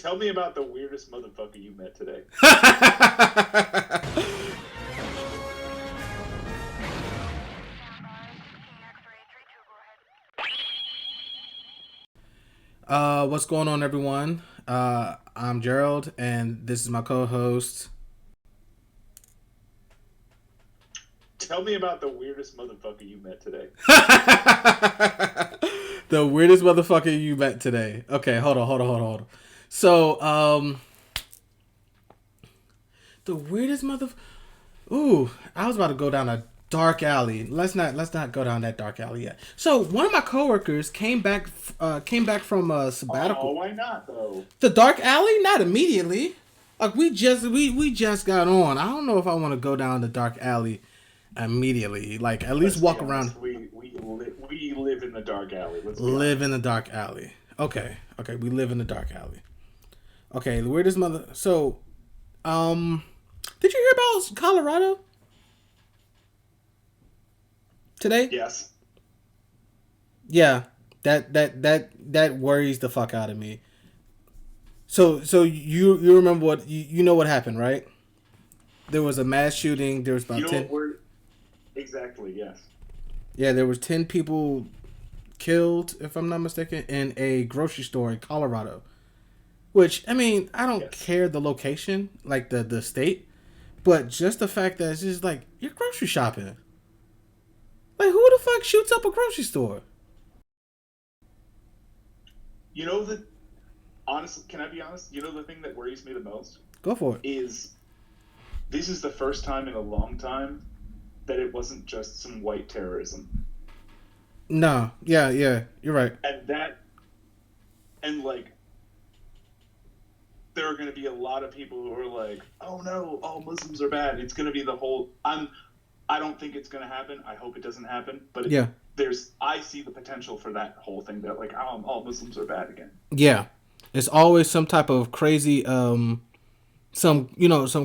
Tell me about the weirdest motherfucker you met today. What's going on, everyone? I'm Gerald, and this is my co-host. Tell me about the weirdest motherfucker you met today. The weirdest motherfucker you met today. Okay, hold on. So, the weirdest Ooh, I was about to go down a dark alley. Let's not go down that dark alley yet. So, one of my coworkers came back from a sabbatical. Oh, why not though? The dark alley? Not immediately. Like we just got on. I don't know if I want to go down the dark alley immediately. Like at least walk around. We live in the dark alley. Live in the dark alley. Okay. We live in the dark alley. Okay. The weirdest mother. So, did you hear about Colorado today? Yes. Yeah. That worries the fuck out of me. So you remember what you know what happened, right? There was a mass shooting. There was about 10. Exactly, yes. Yeah, there was 10 people killed, if I'm not mistaken, in a grocery store in Colorado. Which, I mean, I don't care the location, like the state, but just the fact that it's just like, you're grocery shopping. Like, who the fuck shoots up a grocery store? You know the... Honestly, can I be honest? You know the thing that worries me the most? Go for it. This is the first time in a long time that it wasn't just some white terrorism. No, yeah, you're right. And like, there are going to be a lot of people who are like, oh no, all Muslims are bad. It's going to be the whole, I don't think it's going to happen. I hope it doesn't happen. But I see the potential for that whole thing that like, all Muslims are bad again. Yeah. It's always some type of crazy, some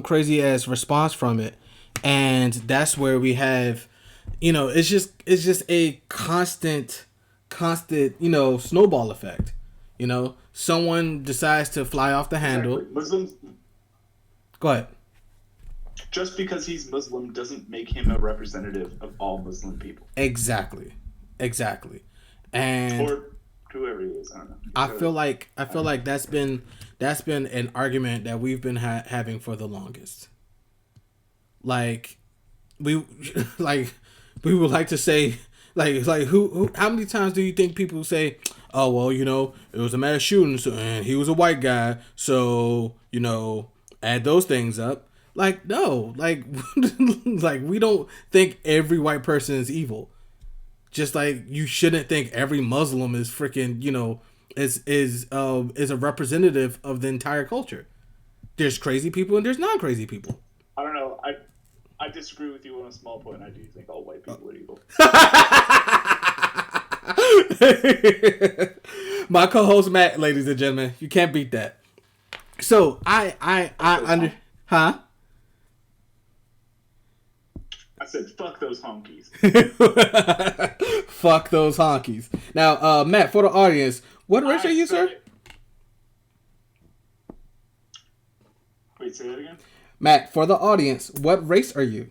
crazy ass response from it. And that's where we have, it's just a constant, snowball effect. Someone decides to fly off the handle. Exactly. Muslims. Go ahead. Just because he's Muslim doesn't make him a representative of all Muslim people. Exactly. And or whoever he is, I don't know. I feel like that's been an argument that we've been having for the longest. Like we would like to say like who how many times do you think people say, oh well, it was a mass shooting and he was a white guy, so add those things up. Like no, like like we don't think every white person is evil. Just like you shouldn't think every Muslim is freaking is a representative of the entire culture. There's crazy people and there's non-crazy people. I don't know. I disagree with you on a small point. I do think all white people are evil. My co-host Matt, ladies and gentlemen, you can't beat that. So I said, fuck those honkies. Fuck those honkies. Now, Matt, for the audience, what race are you, sir? Wait, say that again? Matt, for the audience, what race are you?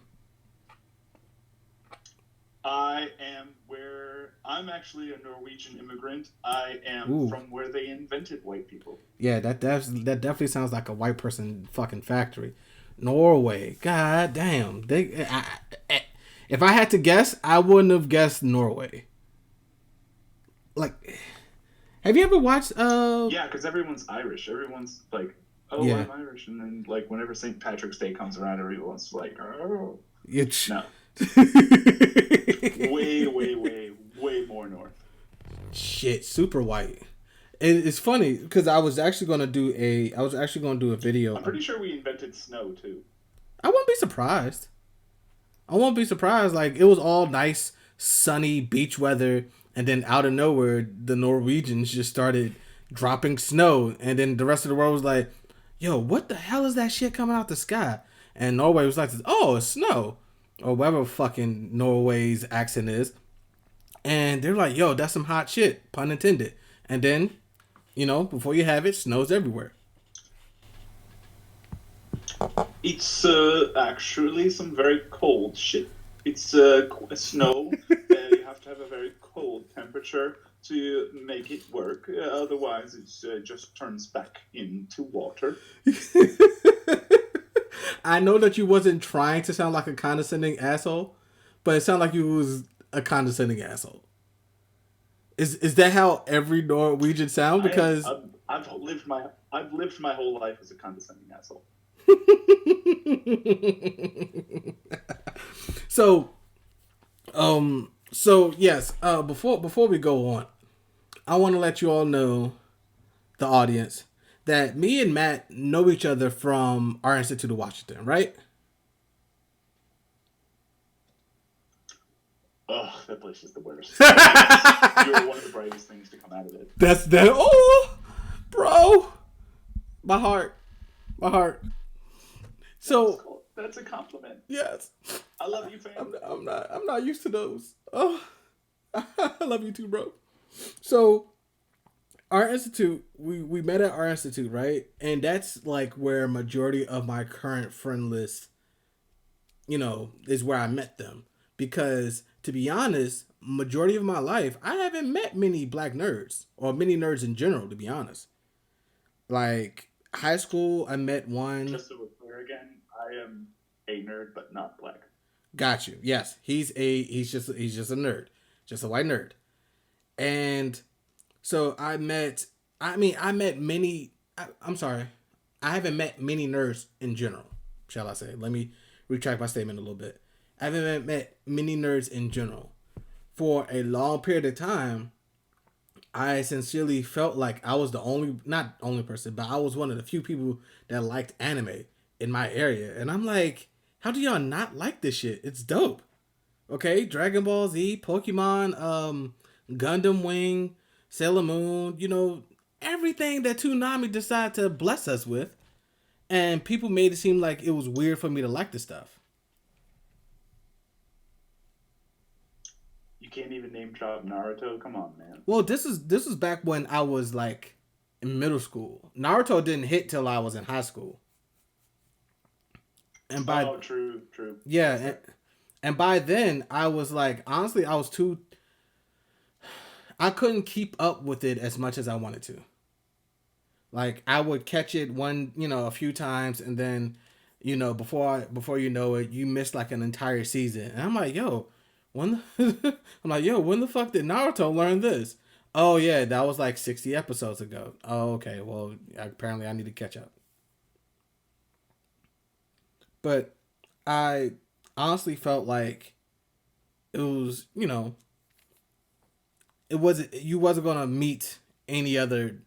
I'm actually a Norwegian immigrant. I am from where they invented white people. Yeah, that definitely sounds like a white person fucking factory. Norway. God damn. If I had to guess, I wouldn't have guessed Norway. Like, have you ever watched... Yeah, because everyone's Irish. Everyone's like, I'm Irish. And then, like, whenever St. Patrick's Day comes around, everyone's like, oh. No. way more north. Shit, super white. It's funny because I was actually going to do a video. I'm pretty sure we invented snow too. I wouldn't be surprised. Like, it was all nice, sunny beach weather, and then out of nowhere, the Norwegians just started dropping snow, and then the rest of the world was like, "Yo, what the hell is that shit coming out the sky?" And Norway was like, "Oh, it's snow," or whatever fucking Norway's accent is. And they're like, yo, that's some hot shit, pun intended. And then, before you have it, snows everywhere. It's actually some very cold shit. It's snow. You have to have a very cold temperature to make it work. Otherwise, it just turns back into water. I know that you wasn't trying to sound like a condescending asshole, but it sounded like you was a condescending asshole. Is that how every Norwegian sound? I am. Because I've lived my whole life as a condescending asshole. so so yes, before we go on, I want to let you all know, the audience, that me and Matt know each other from our Institute of Washington, right? Ugh, that place is the worst. Yes, you're one of the brightest things to come out of it. That's that. Oh, bro, my heart, my heart. So Cool. That's a compliment. yes, I love you, fam. I'm not used to those. Oh, I love you too, bro. So our institute, we met at our institute, right? And that's like where majority of my current friend list, is where I met them. Because to be honest, majority of my life, I haven't met many black nerds or many nerds in general. To be honest, like high school, I met one. Just so we're clear again, I am a nerd, but not black. Got you. Yes, he's just a nerd, just a white nerd. And so I met. I met many. I'm sorry, I haven't met many nerds in general. Shall I say? Let me retract my statement a little bit. I haven't met many nerds in general. For a long period of time, I sincerely felt like I was the only, not only person, but I was one of the few people that liked anime in my area. And I'm like, how do y'all not like this shit? It's dope. Okay, Dragon Ball Z, Pokemon, Gundam Wing, Sailor Moon, everything that Toonami decided to bless us with. And people made it seem like it was weird for me to like this stuff. You can't even name drop Naruto. Come on, man. Well, this is back when I was like in middle school. Naruto didn't hit till I was in high school. And by True. yeah, and by then I was like, honestly, I was too. I couldn't keep up with it as much as I wanted to. Like I would catch it a few times, and then, before you know it, you miss like an entire season. And I'm like, yo, when the fuck did Naruto learn this? Oh yeah, that was like 60 episodes ago. Oh okay, well apparently I need to catch up. But I honestly felt like it was, you wasn't gonna meet any other,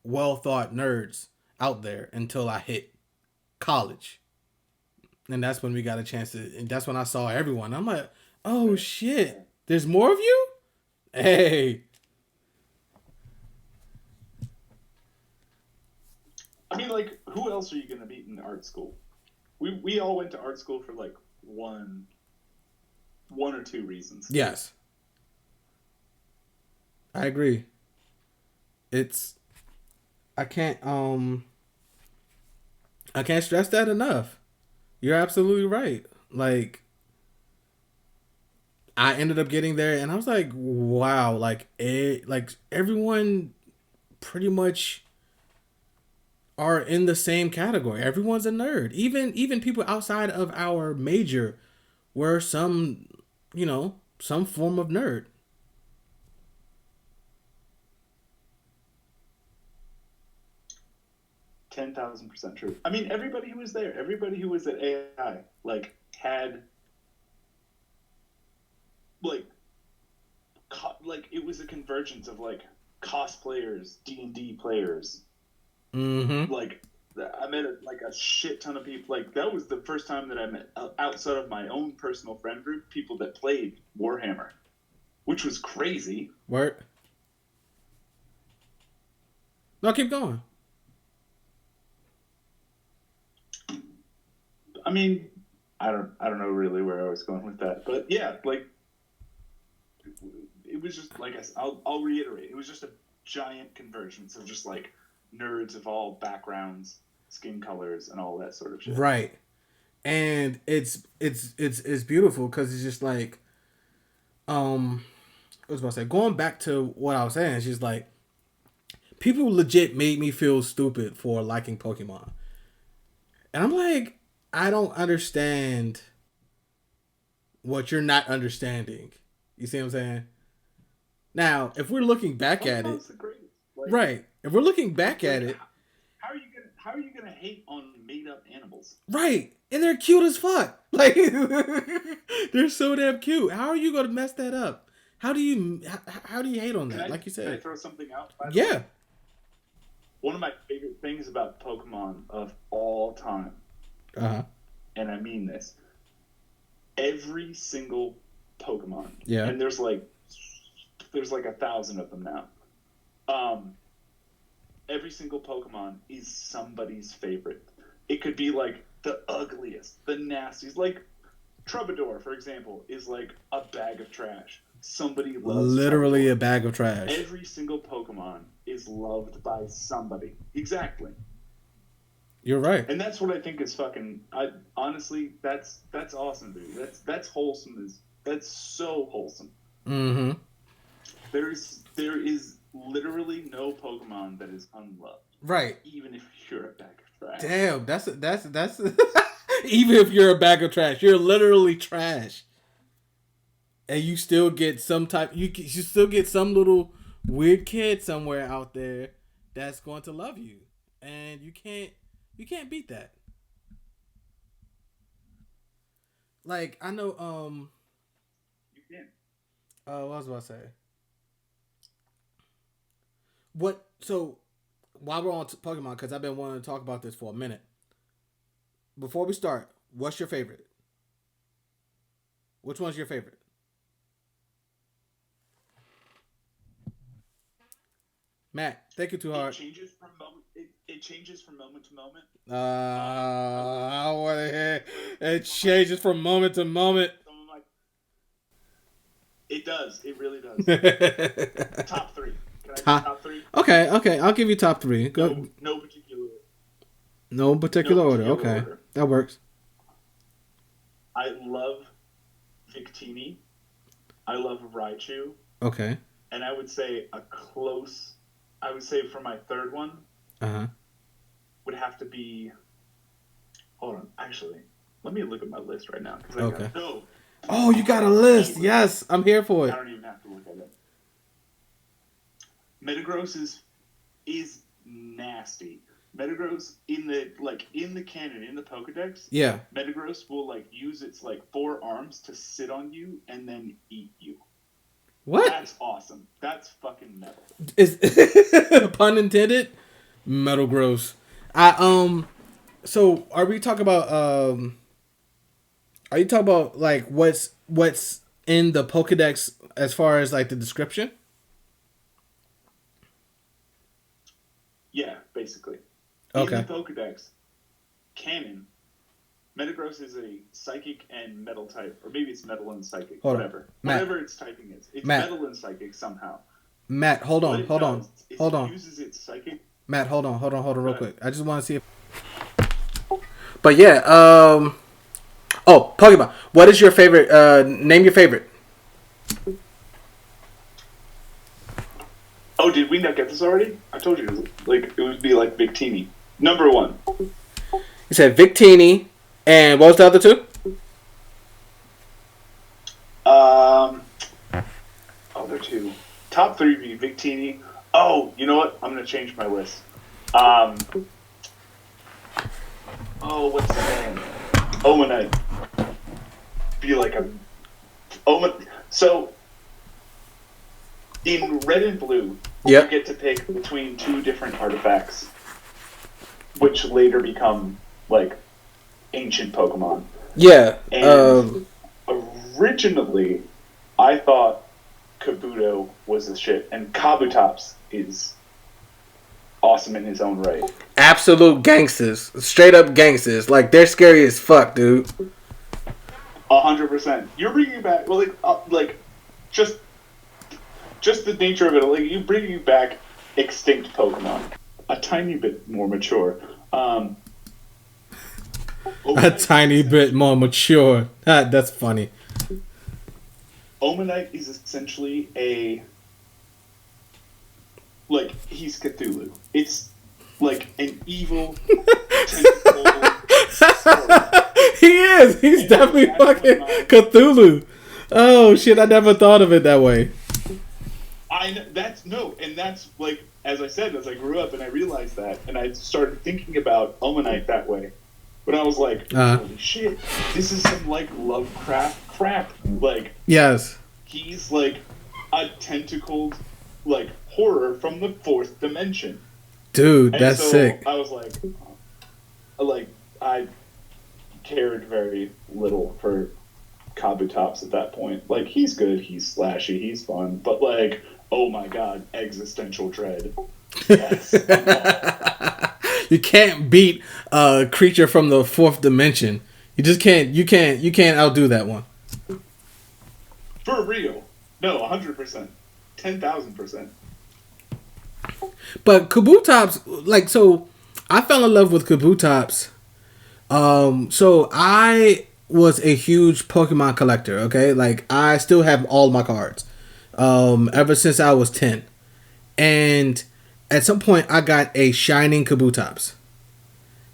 well thought nerds out there until I hit college. And that's when we got a chance to, and that's when I saw everyone. I'm like, oh shit, there's more of you? Hey. I mean, like, who else are you gonna meet in art school? We all went to art school for like one or two reasons. Yes. I agree. It's I can't I can't stress that enough. You're absolutely right. Like I ended up getting there and I was like, wow, like everyone pretty much are in the same category. Everyone's a nerd. Even people outside of our major were some form of nerd. 10,000% true. I mean, everybody who was there, everybody who was at AI, like had like it was a convergence of like cosplayers, D&D players. Mm-hmm. Like I met like a shit ton of people. Like that was the first time that I met outside of my own personal friend group people that played Warhammer, which was crazy. Word. No, keep going. I mean, I don't know really where I was going with that, but yeah, like it was just like I'll reiterate, it was just a giant convergence of just like nerds of all backgrounds. skin colors and all that sort of shit. Right. And it's beautiful because it's just like, I was about to say, going back to what I was saying, she's like, people legit made me feel stupid for liking Pokemon. And I'm like, I don't understand what you're not understanding. You see what I'm saying? Now, if we're looking back at it, right? If we're looking back at it, how are you gonna hate on made up animals? Right, and they're cute as fuck. Like they're so damn cute. How are you gonna mess that up? How do you hate on that? Like you said, can I throw something out? Yeah. One of my favorite things about Pokemon of all time, and I mean this, every single Pokemon, and there's like 1,000 of them now. Every single Pokemon is somebody's favorite. It could be like the ugliest, the nastiest. Like Troubadour, for example, is like a bag of trash. Somebody loves literally Troubadour. A bag of trash. Every single Pokemon is loved by somebody. Exactly. You're right. And that's what I think is fucking. Honestly, that's awesome, dude. That's wholesome. That's so wholesome. Mm-hmm. There is literally no Pokemon that is unloved. Right. Even if you're a bag of trash. Damn, that's even if you're a bag of trash, you're literally trash. And you still get some type. You still get some little weird kid somewhere out there that's going to love you, and you can't beat that. Like I know. You can. What was I about to say? What? So while we're on Pokemon, because I've been wanting to talk about this for a minute. Before we start, what's your favorite? Which one's your favorite? Matt, thank you too hard. It changes from moment to moment. I want to hear. It changes from moment to moment. It does. It really does. Top three. Can I do top three? Okay. I'll give you top three. Go. No particular order. Okay. Order. That works. I love Victini. I love Raichu. Okay. And I would say for my third one, would have to be. Hold on, actually, let me look at my list right now. Okay. Oh, you got a list? Yes, I'm here for it. I don't even have to look at it. Metagross is nasty. Metagross in the canon, in the Pokedex. Yeah. Metagross will use its 4 arms to sit on you and then eat you. What? That's awesome. That's fucking metal. Is pun intended? Metal gross. So are we talking about Are you talking about what's in the Pokedex as far as the description? Yeah, basically. Okay. In the Pokedex canon, Metagross is a psychic and metal type, or maybe it's metal and psychic, whatever. Whatever its typing is. It's metal and psychic somehow. Matt, hold on. It uses its psychic. Matt, hold on real quick. I just want to see if. But yeah, oh, Pokemon. What is your favorite? Name your favorite. Oh, did we not get this already? I told you, it would be Victini. Number 1. You said Victini, and what was the other 2? Other 2. Top 3 would be Victini. Oh, you know what? I'm gonna change my list. What's the name? Omanite. Be So, in Red and Blue, you get to pick between 2 different artifacts, which later become ancient Pokemon. Yeah. And originally, I thought Kabuto was the shit, and Kabutops is awesome in his own right. Absolute gangsters, straight up gangsters. They're scary as fuck, dude. 100%. You're bringing back just the nature of it. You bringing back extinct Pokemon, a tiny bit more mature. a tiny bit more mature. That's funny. Omanite is essentially he's Cthulhu. It's like an evil tentacle. He is. He's definitely fucking Cthulhu. Oh shit! I never thought of it that way. That's like, as I said, as I grew up and I realized that, and I started thinking about Omanite that way. But I was like, holy shit, this is some like Lovecraft crap. Like, yes, he's like a tentacled like horror from the fourth dimension. Dude, and that's sick. I was like, I cared very little for Kabutops at that point. Like, he's good, he's slashy, he's fun, but like, oh my god, existential dread. Yes. You can't beat a creature from the fourth dimension. You just can't. You can't outdo that one. For real. No, 100%. 10,000%. But Kabutops, like, so I fell in love with Kabutops. So I was a huge Pokemon collector, okay? Like, I still have all my cards. Ever since I was 10. And at some point I got a Shining Kabutops.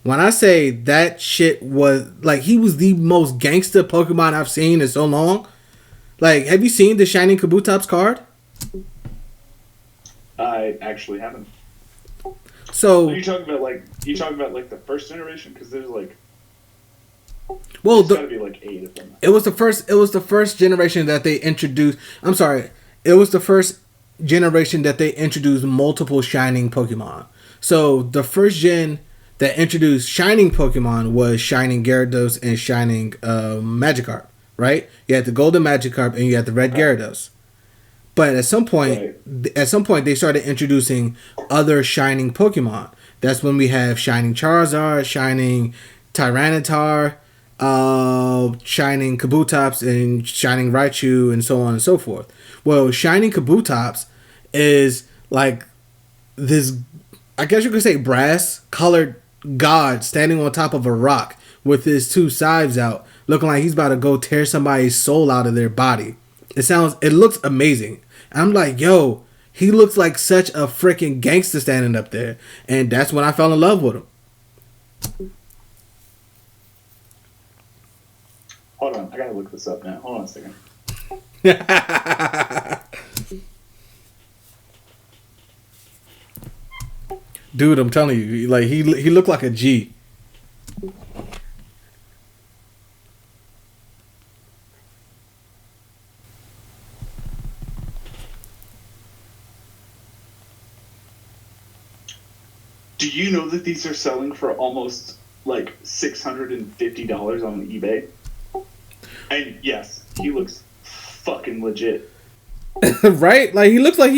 When I say that shit was, like, he was the most gangster Pokemon I've seen in so long. Like, have you seen the Shining Kabutops card? I actually haven't. So are you talking about like the first generation? Because there's like, well, there's gotta be like 8 of them. It was the first generation that they introduced. I'm sorry, it was the first generation that they introduced multiple Shining Pokemon. So the first gen that introduced Shining Pokemon was Shining Gyarados and Shining Magikarp. Right? You had the Golden Magikarp and you had the Red Gyarados. But at some point, they started introducing other Shining Pokemon. That's when we have Shining Charizard, Shining Tyranitar, Shining Kabutops, and Shining Raichu, and so on and so forth. Well, Shining Kabutops is like this, I guess you could say, brass-colored god standing on top of a rock with his 2 scythes out, looking like he's about to go tear somebody's soul out of their body. It looks amazing. I'm like, yo, he looks like such a freaking gangster standing up there. And that's when I fell in love with him. Hold on, I gotta look this up now. Hold on a second. Dude, I'm telling you, like, he looked like a G. Do you know that these are selling for almost like $650 on eBay? And yes, he looks fucking legit. Right? Like, he looked like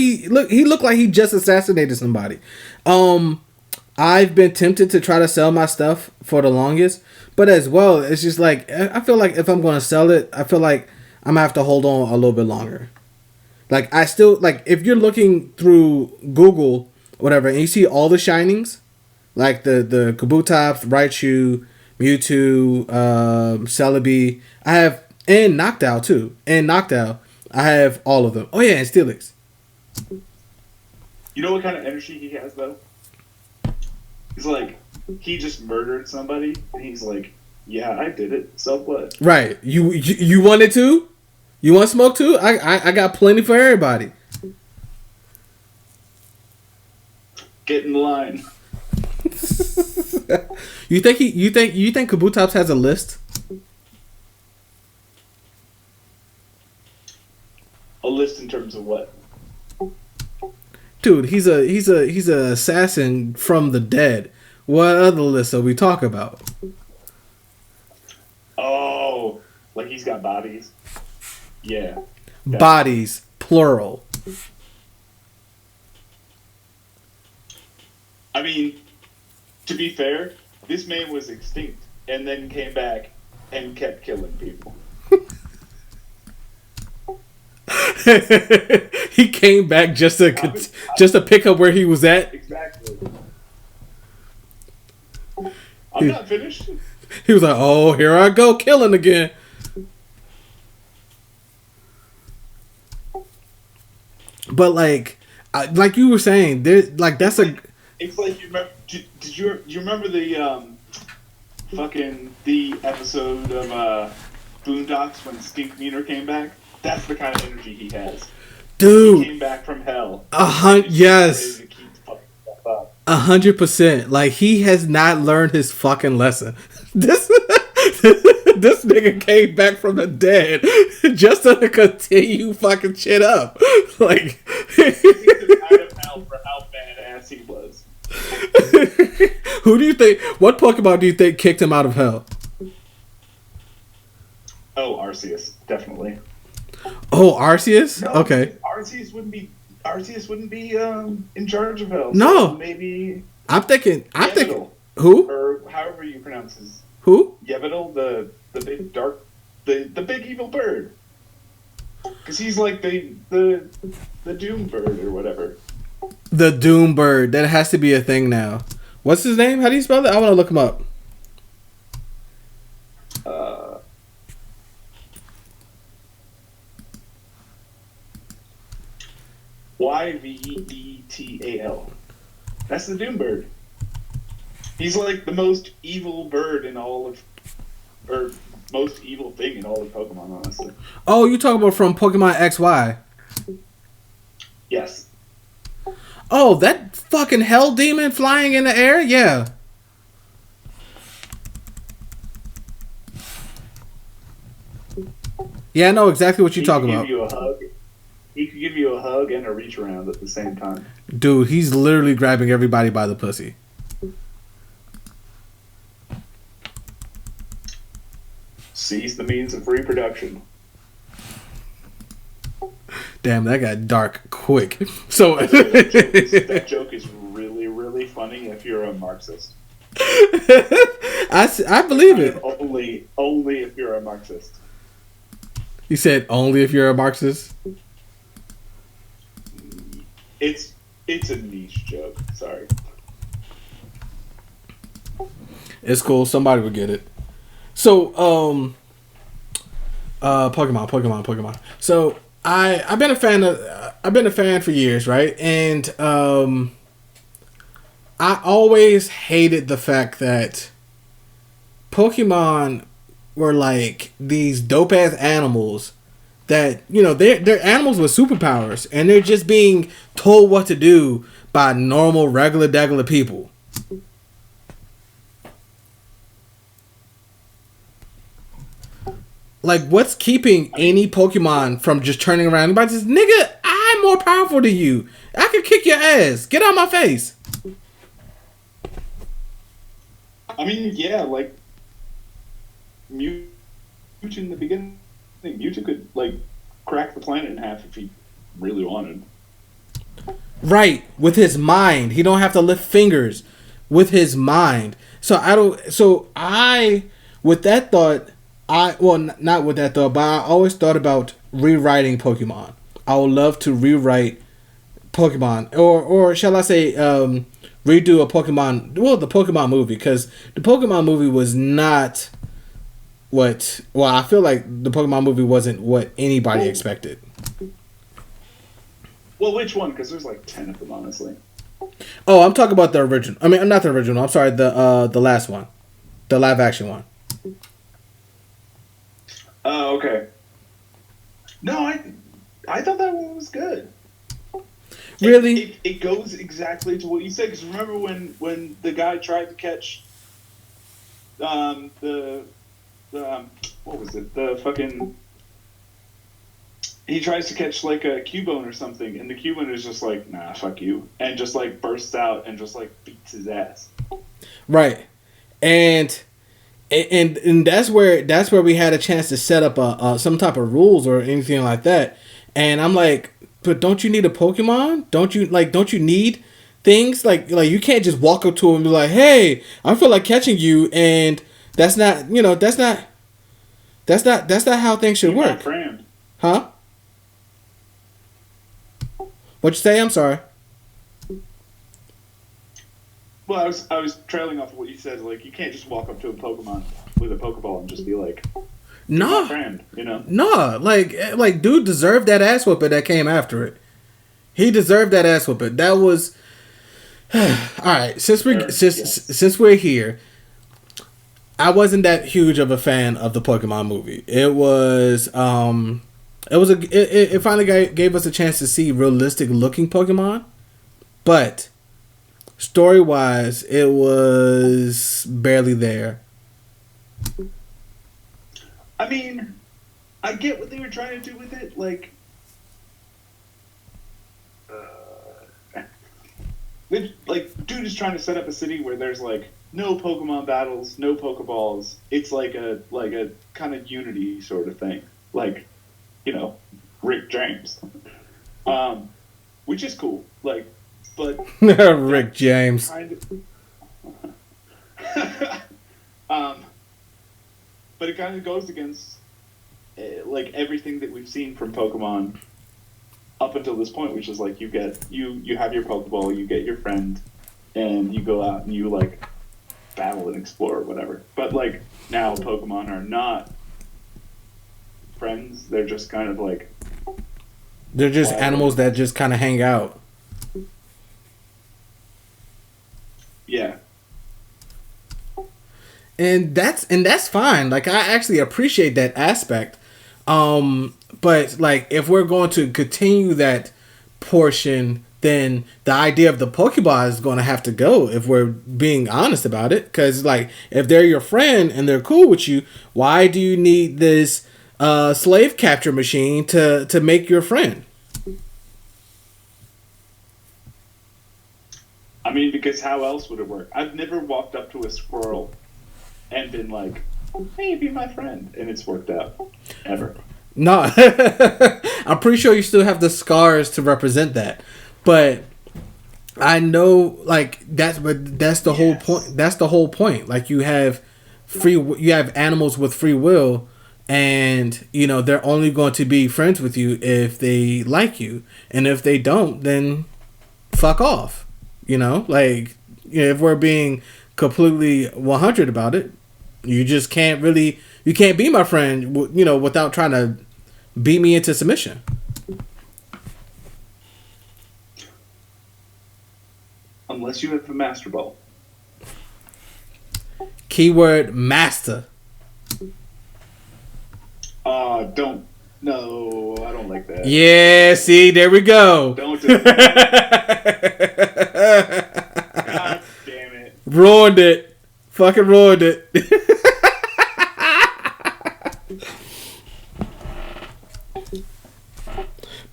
he just assassinated somebody. I've been tempted to try to sell my stuff for the longest, but as well, it's just like, I feel like if I'm going to sell it, I feel like I'm gonna have to hold on a little bit longer. Like, I still, like, if you're looking through Google, whatever, and you see all the Shinings, like the Kabutops, Raichu, Mewtwo, Celebi, I have, and Noctowl too, I have all of them. Oh yeah, and Steelix. You know what kind of energy he has though? He's like, he just murdered somebody, and he's like, yeah, I did it. So what? Right. You want it too? You want smoke too? I got plenty for everybody. Get in line. You think Kabutops has a list? A list in terms of what? Dude, he's a assassin from the dead. What other list are we talking about? Oh, like he's got bodies. Yeah. Bodies, plural. I mean, to be fair, this man was extinct and then came back and kept killing people. He came back just to pick up where he was at. Exactly. I'm not finished. He was like, "Oh, here I go, killing again." But like you were saying, there like that's a. It's like you remember. Did you remember the fucking the episode of Boondocks when Stink Meaner came back? That's the kind of energy he has. Dude, he came back from hell. Yes. 100%. Like, he has not learned his fucking lesson. This nigga came back from the dead just to continue fucking shit up. Like, he's out of hell for how badass he was. Who do you think? What Pokemon do you think kicked him out of hell? Oh, Arceus, definitely. Oh, Arceus? No, okay. Arceus wouldn't be in charge of hell. No. So maybe I'm thinking who? Or however you pronounce his who? Yevadel, the big dark the big evil bird. Cuz he's like the Doom bird or whatever. The Doom bird. That has to be a thing now. What's his name? How do you spell it? I want to look him up. Yvedtal. That's the Doom bird. He's like the most evil bird in all of, or most evil thing in all of Pokemon, honestly. Oh, you talking about from Pokemon XY? Yes. Oh, that fucking hell demon flying in the air? Yeah. Yeah, I know exactly what you're talking about. He could give you a hug and a reach around at the same time. Dude, he's literally grabbing everybody by the pussy. Seize the means of reproduction. Damn, that got dark quick. So that joke is really, really funny if you're a Marxist. I believe it. Only if you're a Marxist. You said only if you're a Marxist? It's a niche joke. Sorry. It's cool. Somebody will get it. So, Pokemon. So, I've been a fan for years, right? And I always hated the fact that Pokemon were like these dope ass animals that, you know, they're animals with superpowers and they're just being told what to do by normal regular people. Like, what's keeping any Pokemon from just turning around? Anybody says, "Nigga, I'm more powerful than you. I can kick your ass. Get out of my face." I mean, yeah, like Mewtwo in the beginning. I think Mewtwo could like crack the planet in half if he really wanted. Right, with his mind. He don't have to lift fingers. With his mind. With that thought, not with that thought, but I always thought about rewriting Pokemon. I would love to rewrite Pokemon, or shall I say, redo a Pokemon. Well, the Pokemon movie, because the Pokemon movie was not what. Well, I feel like the Pokemon movie wasn't what anybody expected. Well, which one? Because there's like 10 of them, honestly. Oh, I'm talking about the original. I mean, not the original. I'm sorry, the last one, the live action one. Oh, okay. No, I thought that one was good. Really? It goes exactly to what you said. Because remember when the guy tried to catch what was it? The fucking. He tries to catch like a Cubone or something, and the Cubone is just like, "Nah, fuck you," and just like bursts out and just like beats his ass. Right, and that's where we had a chance to set up some type of rules or anything like that. And I'm like, but don't you need a Pokemon? Don't you need things like you can't just walk up to him and be like, "Hey, I feel like catching you," and that's not how things should work. Huh? What'd you say? I'm sorry. Well, I was trailing off what you said. Like, you can't just walk up to a Pokemon with a Pokeball and just be like, "No, friend," you know? No, like, dude deserved that ass whooping that came after it. He deserved that ass whooping. That was all right. Since we're here, I wasn't that huge of a fan of the Pokemon movie. It finally gave us a chance to see realistic looking Pokemon, but story wise, it was barely there. I mean, I get what they were trying to do with it. Like, dude is trying to set up a city where there's like no Pokemon battles, no Pokeballs. It's like a kind of Unity sort of thing, like, you know, Rick James, which is cool. Like, but Rick James. Kind of, but it kind of goes against like everything that we've seen from Pokemon up until this point, which is like you have your Pokeball, you get your friend, and you go out and you like battle and explore or whatever. But like now Pokemon are not friends, they're just kind of like they're just animals that just kind of hang out. Yeah. And that's fine. Like, I actually appreciate that aspect. But like, if we're going to continue that portion, then the idea of the Pokeball is going to have to go, if we're being honest about it. Because like, if they're your friend and they're cool with you, why do you need this slave capture machine to make your friend? I mean, because how else would it work? I've never walked up to a squirrel and been like, "Hey, be my friend," and it's worked out. Ever. No. I'm pretty sure you still have the scars to represent that. But I know, like, that's the whole point. That's the whole point. Like, you have animals with free will, and, you know, they're only going to be friends with you if they like you. And if they don't, then fuck off. You know, like, you know, if we're being completely 100 about it, you just can't be my friend, you know, without trying to beat me into submission. Unless you have the Master Ball. Keyword master. Don't. No, I don't like that. Yeah, see, there we go. Don't do that. God damn it. Ruined it. Fucking ruined it.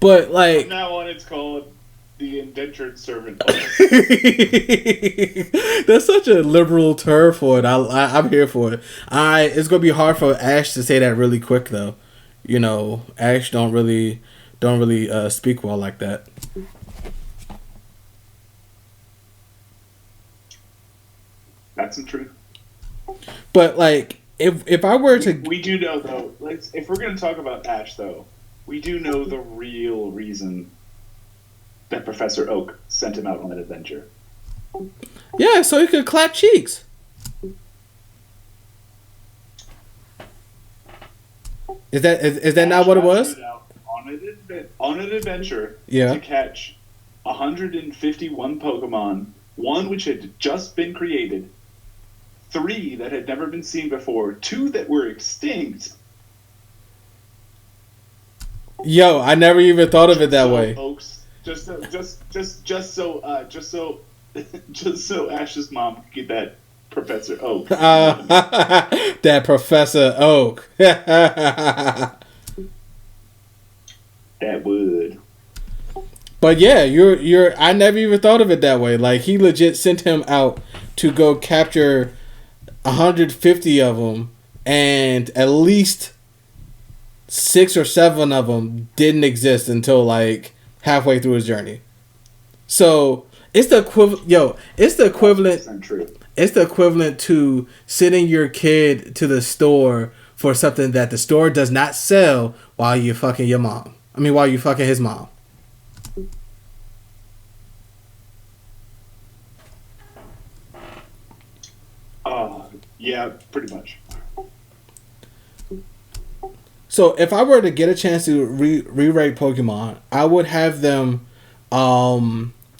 But like, from now on, it's called the indentured servant. That's such a liberal term for it. I'm here for it. It's gonna be hard for Ash to say that really quick though. You know, Ash don't really speak well like that. That's the truth. But like, if I were to, we do know though. If we're gonna talk about Ash though, we do know the real reason that Professor Oak sent him out on that adventure. Yeah, so he could clap cheeks. Is that not what it was? On an adventure, yeah, to catch 151 Pokemon, one which had just been created, 3 that had never been seen before, 2 that were extinct. Yo, I never even thought of it that way. Oaks, just so Ash's mom could get that Professor Oak. That Professor Oak. That would. But yeah, you're. I never even thought of it that way. Like, he legit sent him out to go capture 150 of them, and at least 6 or 7 of them didn't exist until like halfway through his journey. So it's the equivalent. Yo, it's the equivalent. True. It's the equivalent to sending your kid to the store for something that the store does not sell while you fucking your mom. I mean, while you fucking his mom. Yeah, pretty much. So if I were to get a chance to rewrite Pokemon, I would have them. I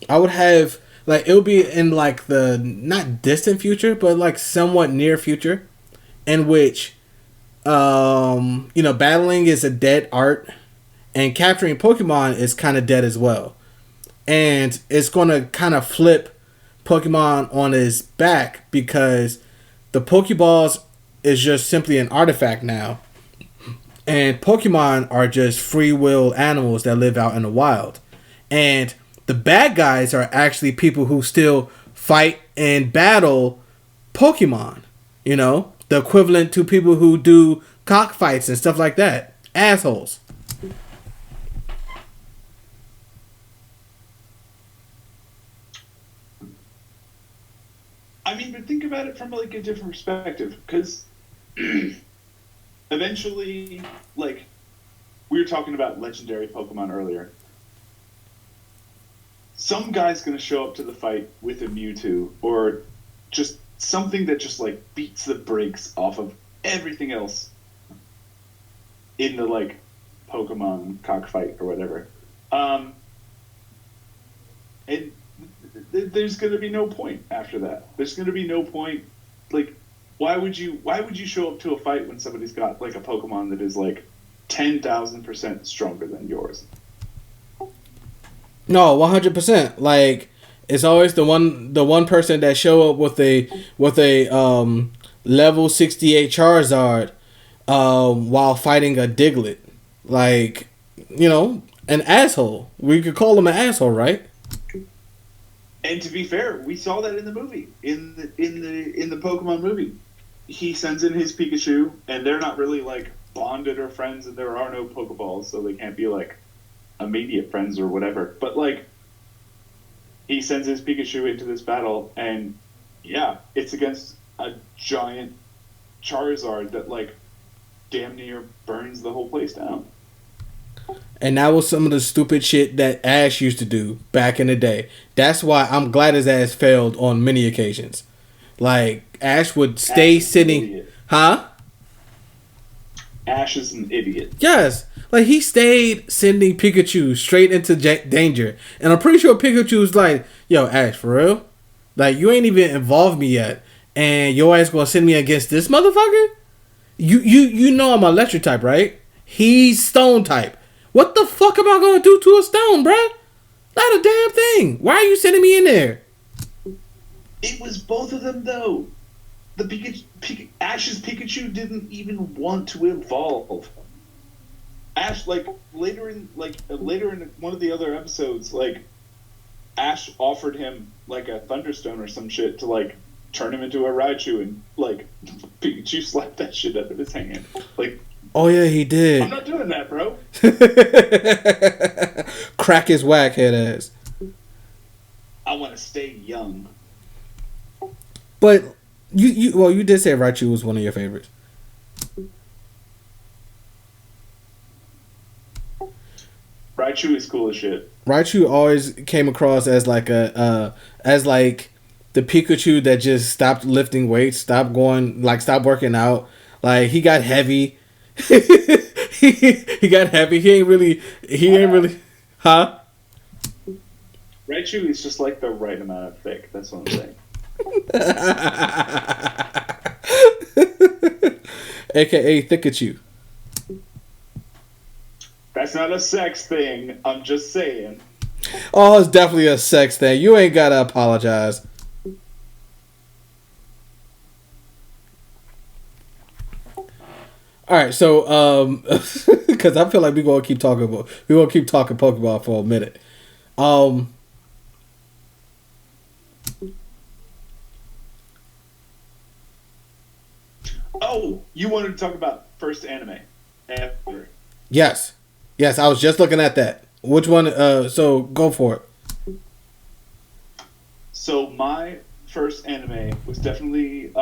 would have like it would be in like the not distant future, but like somewhat near future, in which battling is a dead art, and capturing Pokemon is kind of dead as well, and it's gonna kind of flip Pokemon on his back because the Pokeballs is just simply an artifact now. And Pokemon are just free will animals that live out in the wild. And the bad guys are actually people who still fight and battle Pokemon. You know? The equivalent to people who do cockfights and stuff like that. Assholes. I mean, but think about it from like a different perspective, because eventually, like, we were talking about legendary Pokemon earlier. Some guy's going to show up to the fight with a Mewtwo, or just something that just, like, beats the brakes off of everything else in the, like, Pokemon cockfight or whatever. And there's going to be no point after that. There's going to be no point, like, why would you show up to a fight when somebody's got like a Pokemon that is like 10,000% stronger than yours? No, 100%. Like it's always the one person that show up with a level 68 Charizard while fighting a Diglett. Like, an asshole. We could call him an asshole, right? And to be fair, we saw that in the movie, in the Pokemon movie. He sends in his Pikachu, and they're not really like bonded or friends, and there are no Pokeballs, so they can't be like immediate friends or whatever. But like, he sends his Pikachu into this battle, and yeah, it's against a giant Charizard that like damn near burns the whole place down. And that was some of the stupid shit that Ash used to do back in the day. That's why I'm glad his ass failed on many occasions. Like, Ash would stay sitting... Huh? Ash is an idiot. Yes. Like, he stayed sending Pikachu straight into danger. And I'm pretty sure Pikachu's like, yo, Ash, for real? Like, you ain't even involved me yet. And your ass gonna send me against this motherfucker? You know I'm electric type, right? He's stone type. What the fuck am I gonna do to a stone, bruh? Not a damn thing. Why are you sending me in there? It was both of them, though. Ash's Pikachu didn't even want to evolve. Ash, like later in one of the other episodes, like Ash offered him like a Thunderstone or some shit to like turn him into a Raichu, and like Pikachu slapped that shit out of his hand. Like, oh yeah, he did. I'm not doing that, bro. Crack his whack head ass. I want to stay young. But you did say Raichu was one of your favorites. Raichu is cool as shit. Raichu always came across as like the Pikachu that just stopped lifting weights, stopped working out. Like he got heavy. he got heavy. He ain't really huh? Raichu is just like the right amount of thick. That's what I'm saying. AKA Thickachu. That's not a sex thing. I'm just saying. Oh, it's definitely a sex thing. You ain't gotta apologize. All right, so because I feel like we're gonna keep talking Pokemon for a minute. Oh, you wanted to talk about first anime ever? Yes, I was just looking at that. Which one? So go for it. So my first anime was definitely.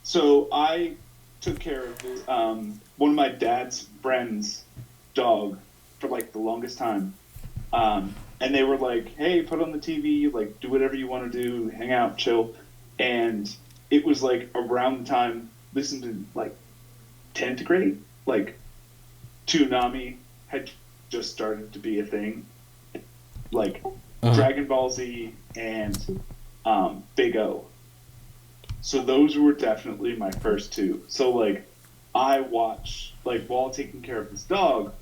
So I took care of this, one of my dad's friends' dog for like the longest time, and they were like, "Hey, put on the TV, like do whatever you want to do, hang out, chill." and it was like around the time listened to like 10th grade, like Toonami had just started to be a thing, like Dragon Ball Z and Big O. So those were definitely my first two. So like I watch, like while taking care of this dog,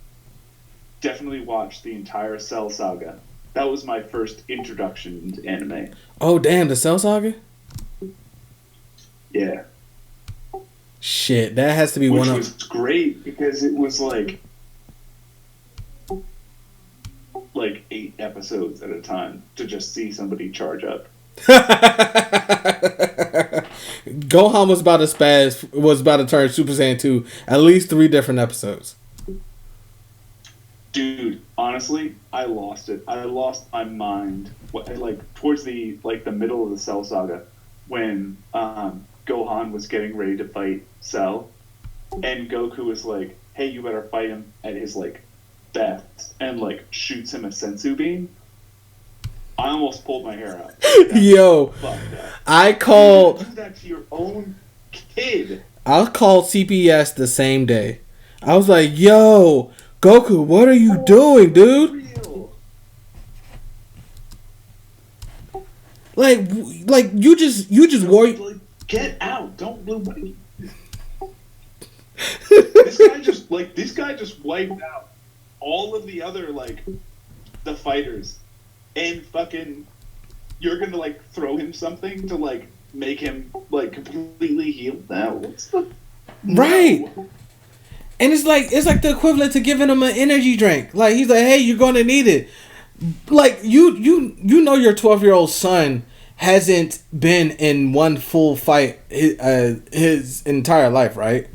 definitely watched the entire Cell Saga. That was my first introduction into anime. Oh damn, the Cell Saga? Yeah. Shit, that has to be one of... Which was great because it was like 8 episodes at a time to just see somebody charge up. Gohan was about to turn Super Saiyan 2 at least 3 different episodes. Dude, honestly, I lost it. I lost my mind. Like towards the middle of the Cell Saga, when Gohan was getting ready to fight Cell, and Goku was like, "Hey, you better fight him at his best," and shoots him a sensu beam. I almost pulled my hair out. Yo, I called. You do that to your own kid. I called CPS the same day. I was like, "Yo, Goku, what are you doing, dude?" Like you just worry. Get out! Don't wait. This guy just wiped out all of the other the fighters, and fucking you're gonna throw him something to make him completely healed now. What's the right? And it's like the equivalent to giving him an energy drink. Like he's like, hey, you're gonna need it. Like you know your 12-year-old son hasn't been in one full fight his entire life, right?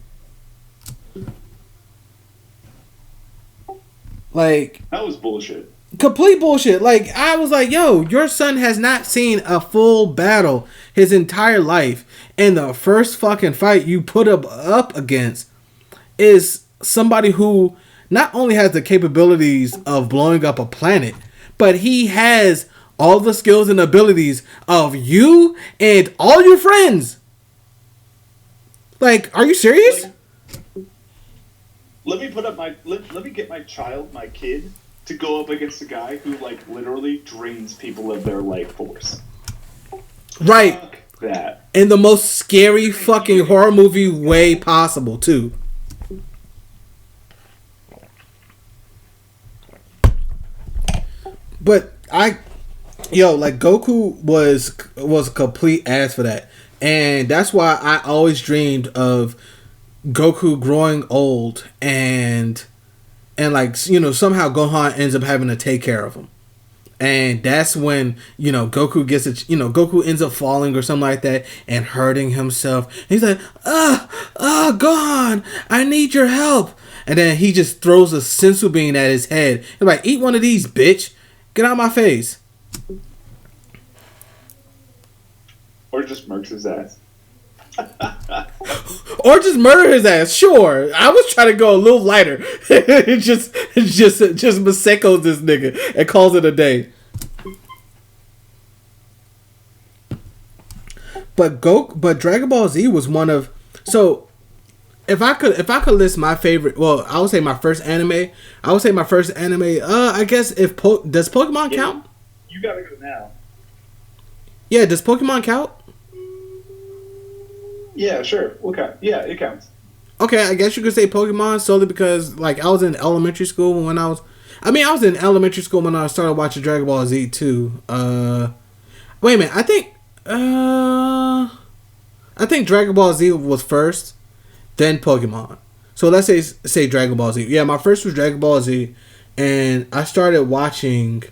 Like that was bullshit. Complete bullshit. Like I was like, yo, your son has not seen a full battle his entire life, and the first fucking fight you put up against is somebody who not only has the capabilities of blowing up a planet, but he has all the skills and abilities of you and all your friends. Like, are you serious? Let me get my kid to go up against a guy who literally drains people of their life force. Right. Fuck that. In the most scary fucking horror movie way possible, too. But Goku was a complete ass for that. And that's why I always dreamed of Goku growing old and somehow Gohan ends up having to take care of him. And that's when, Goku Goku ends up falling or something like that and hurting himself. And he's like, Gohan, I need your help. And then he just throws a sensu bean at his head. He's like, eat one of these, bitch. Get out of my face. Or just murks his ass. Or just murder his ass. Sure. I was trying to go a little lighter. just Maseko's this nigga and calls it a day. But Dragon Ball Z was one of, so if I could list my favorite, well, I would say my first anime. I guess does Pokemon count? You gotta go now. Yeah, does Pokemon count? Yeah, sure. Okay. Yeah, it counts. Okay, I guess you could say Pokemon solely because I was in elementary school when I was in elementary school when I started watching Dragon Ball Z too. Wait a minute, I think Dragon Ball Z was first, then Pokemon. So let's say Dragon Ball Z. Yeah, my first was Dragon Ball Z, and I started watching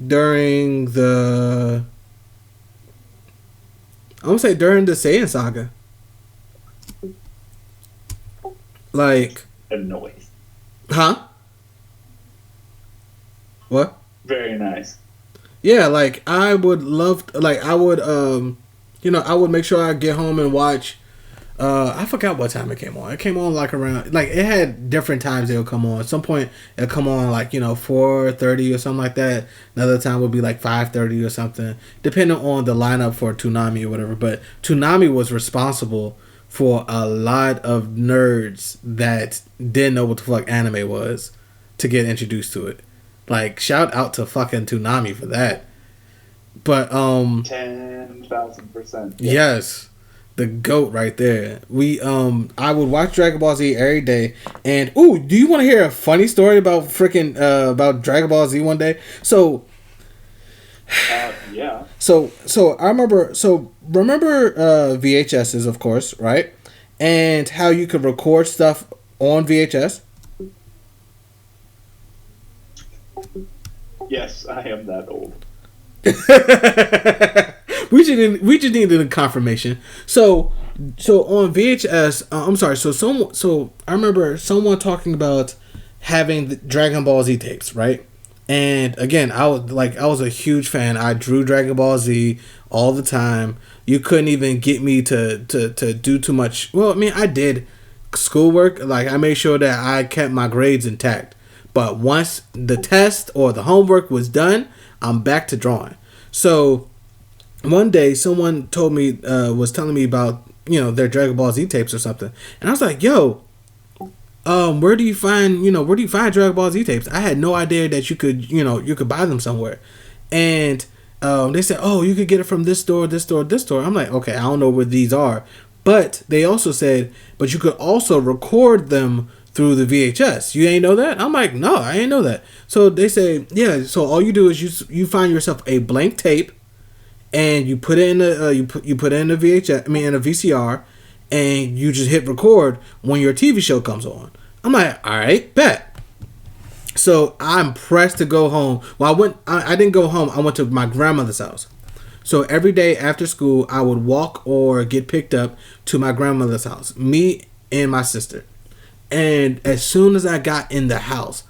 during the Saiyan saga. A noise. Huh? What? Very nice. Yeah, I would love I would I would make sure I get home and watch I forgot what time it came on. It came on like around, like it had different times it would come on. At some point it'll come on like 4:30 or something like that. Another time would be like 5:30 or something, depending on the lineup for Toonami or whatever. But Toonami was responsible for a lot of nerds that didn't know what the fuck anime was to get introduced to it. Like shout out to fucking Toonami for that. But 10,000%. Yes. The GOAT right there. I would watch Dragon Ball Z every day. And do you want to hear a funny story about freaking about Dragon Ball Z one day? So yeah. So I remember VHSs, of course, right? And how you could record stuff on VHS. Yes, I am that old. we just needed a confirmation. So on VHS, I'm sorry. So I remember someone talking about having the Dragon Ball Z tapes, right? And again, I was a huge fan. I drew Dragon Ball Z all the time. You couldn't even get me to do too much. Well, I mean, I did schoolwork. Like I made sure that I kept my grades intact. But once the test or the homework was done, I'm back to drawing. So one day someone told me was telling me about their Dragon Ball Z tapes or something, and I was like, yo, where do you find Dragon Ball Z tapes? I had no idea that you could buy them somewhere. And they said, oh, you could get it from this store, this store, this store. I'm like, okay, I don't know where these are. But they also said, but you could also record them through the VHS. You ain't know that? I'm like, no, I ain't know that. So they say, yeah, so all you do is you find yourself a blank tape and you put it in the you put it in the in a VCR, and you just hit record when your TV show comes on. I'm like, all right, bet. So I'm pressed to go home. Well, I didn't go home. I went to my grandmother's house. So every day after school, I would walk or get picked up to my grandmother's house, me and my sister. And as soon as I got in the house,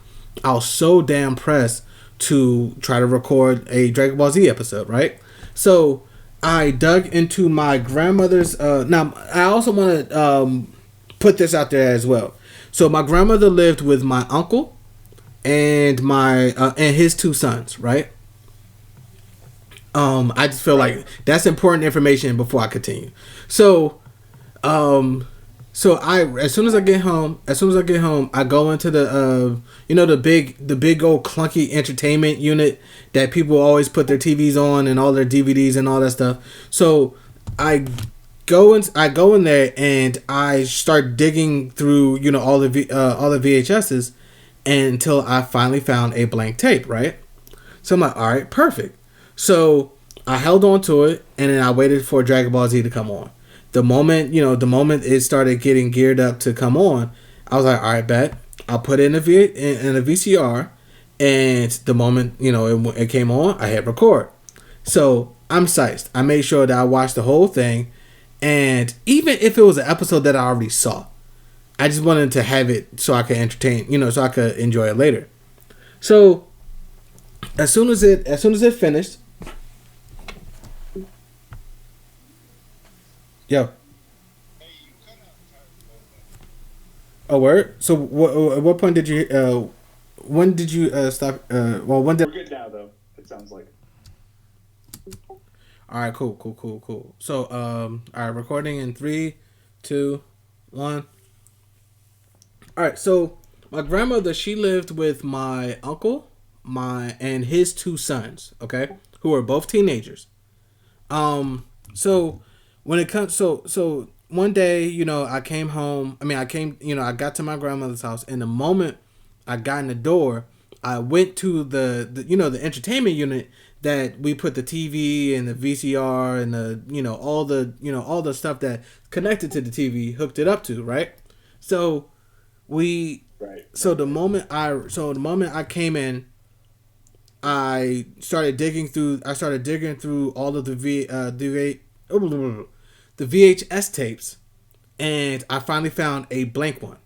I was so damn pressed to try to record a Dragon Ball Z episode, right? So I dug into my grandmother's. Now, I also want to put this out there as well. So my grandmother lived with my uncle and and his two sons, right? I just feel like that's important information before I continue. So as soon as I get home, I go into the the big old clunky entertainment unit that people always put their TVs on and all their DVDs and all that stuff. So I go in there and I start digging through all the VHSs until I finally found a blank tape, right? So I'm like, all right, perfect. So I held on to it and then I waited for Dragon Ball Z to come on. The moment it started getting geared up to come on, I was like, all right, bet. I'll put it in a VCR, and the moment it came on, I hit record. So I'm psyched. I made sure that I watched the whole thing, and even if it was an episode that I already saw, I just wanted to have it so I could so I could enjoy it later. So as soon as it finished, yo. Oh, word? So at what point did you when did you stop when did We're good now though, it sounds like. All right, cool. So all right, recording in 3, 2, 1. All right, so my grandmother, she lived with my uncle, and his two sons, okay, who are both teenagers. So when it comes so one day, I came home. I got to my grandmother's house, and the moment I got in the door, I went to the entertainment unit that we put the TV and the VCR and all the stuff that connected to the TV, hooked it up to, right? So the moment I came in, I started digging through all of the VHS tapes, and I finally found a blank one.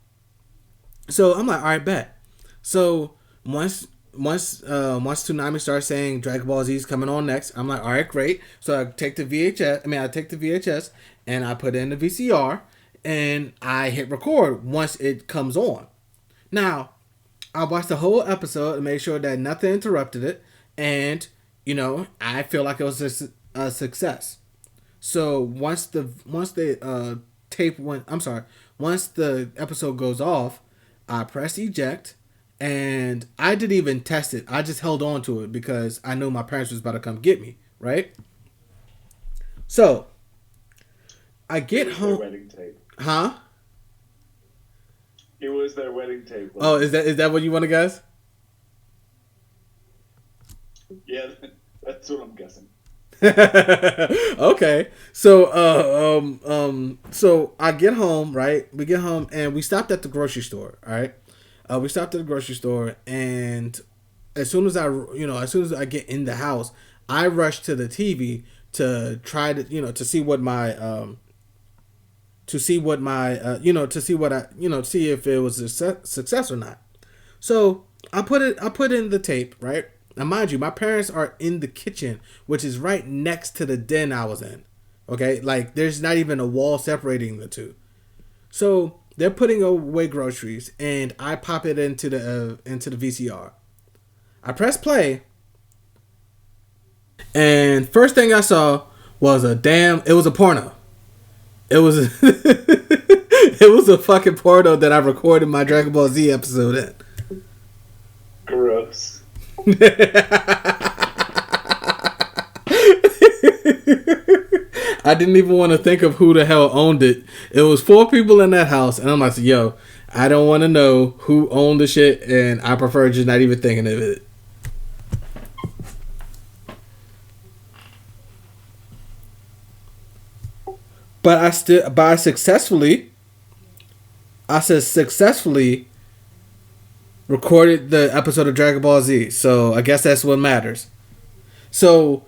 So I'm like, all right, bet. So once Toonami starts saying Dragon Ball Z is coming on next, I'm like, all right, great. So I take the VHS and I put it in the VCR, and I hit record once it comes on. Now, I watched the whole episode and made sure that nothing interrupted it, and I feel like it was a success. So once the episode goes off, I press eject, and I didn't even test it. I just held on to it because I knew my parents was about to come get me, right? So I get home. Their wedding tape. Huh? It was their wedding tape. Oh, is that what you want to guess? Yeah, that's what I'm guessing. Okay, so I get home, right? We get home and we stopped at the grocery store. All right, we stopped at the grocery store, and as soon as I get in the house, I rush to the TV to try to see what my to see if it was a success or not. So I put in the tape, right? Now, mind you, my parents are in the kitchen, which is right next to the den I was in. Okay, like there's not even a wall separating the two. So they're putting away groceries, and I pop it into the VCR. I press play, and first thing I saw was it was a porno. It was it was a fucking porno that I recorded my Dragon Ball Z episode in. Gross. I didn't even want to think of who the hell owned it. It was 4 people in that house, and I'm like, yo, I don't want to know who owned the shit, and I prefer just not even thinking of it. But I successfully recorded the episode of Dragon Ball Z. So I guess that's what matters. So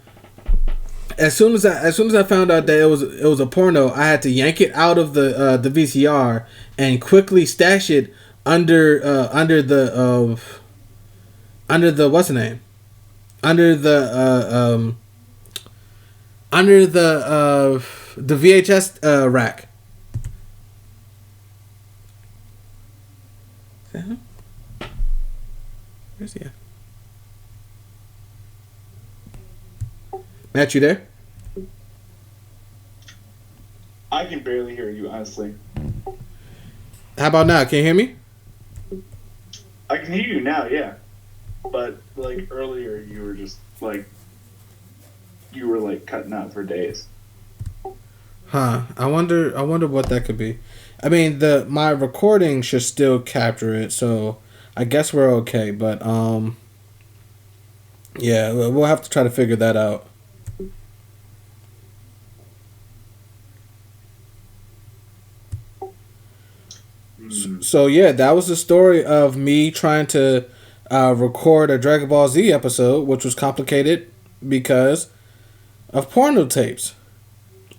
as soon as I found out that it was a porno, I had to yank it out of the VCR and quickly stash it under the what's the name? Under the VHS rack. Where's he at? Matt, you there? I can barely hear you, honestly. How about now? Can you hear me? I can hear you now, yeah. But like earlier, you were just like cutting out for days. Huh. I wonder what that could be. I mean, my recording should still capture it, so I guess we're okay. But yeah, we'll have to try to figure that out. So yeah, that was the story of me trying to record a Dragon Ball Z episode, which was complicated because of porno tapes.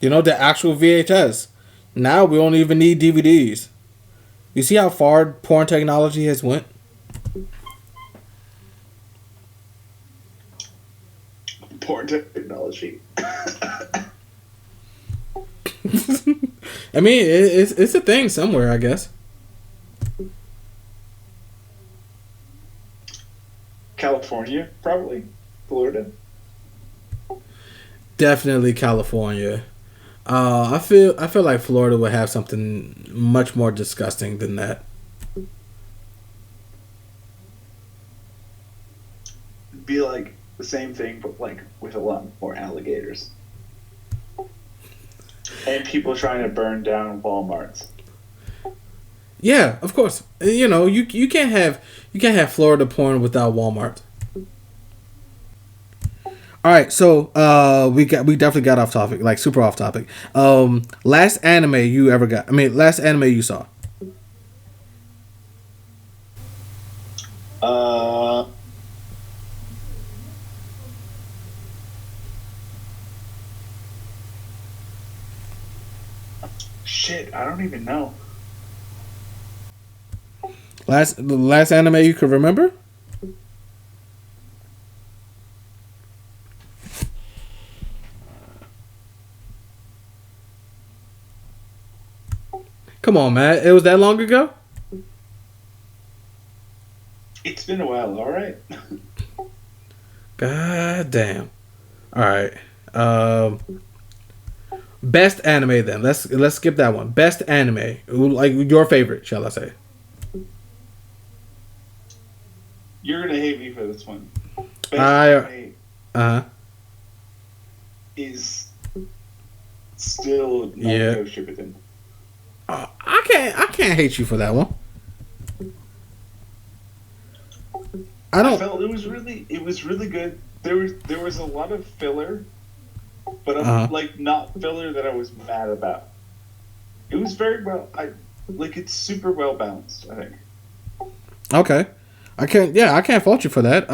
The actual VHS. Now we don't even need DVDs. You see how far porn technology has went? Porn technology. I mean, it's a thing somewhere, I guess. California, probably. Florida. Definitely California. I feel like Florida would have something much more disgusting than that. Be like the same thing, but like with a lot more alligators. And people trying to burn down Walmarts. Yeah, of course. You can't have Florida porn without Walmart. All right, so we definitely got off topic, like super off topic. Last anime you saw. Shit, I don't even know. The last anime you could remember? Come on, man. It was that long ago? It's been a while, all right. God damn. All right. Best anime then. Let's skip that one. Best anime. Like your favorite, shall I say? You're gonna hate me for this one. Best anime is still Naruto Shippuden. I can't hate you for that one. I felt it was really good. There was a lot of filler, but like not filler that I was mad about. It was very well. It's super well balanced, I think. Okay, I can't fault you for that.